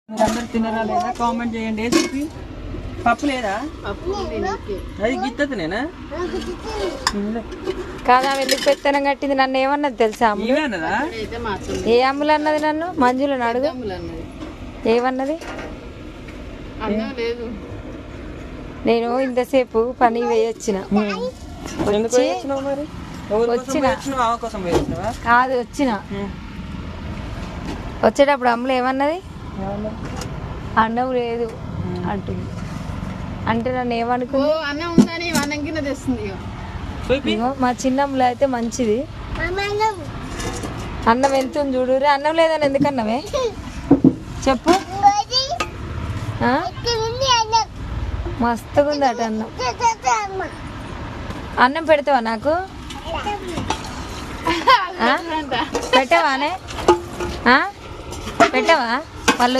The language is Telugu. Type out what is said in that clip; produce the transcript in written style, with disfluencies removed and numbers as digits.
మీరందరూ తినరా లేదా కామెంట్ చేయండి. వేసి పప్పు లేదా? అది గిత్తనేనా కాదా? వెళ్ళి పెత్తనం కట్టింది. నన్ను ఏమన్నది తెలుసా? ఏ అమ్ములు అన్నది? నన్ను మంజులను అడుగు. ఏమన్నది? నేను ఇంతసేపు పని వేయొచ్చిన కాదు వచ్చిన వచ్చేటప్పుడు అమ్ములు ఏమన్నది? అన్నం లేదు అంటుంది. అంటే నన్ను ఏమనుకుంది? మా చిన్నమ్మలో అయితే మంచిది. అన్నం ఎంత చూడు. అన్నం లేదని ఎందుకన్నావే చెప్పు. మస్తుగా ఉంది అట అన్నం. అన్నం పెడతావా నాకు? పెట్టవానే? పెట్టవా? వాళ్ళు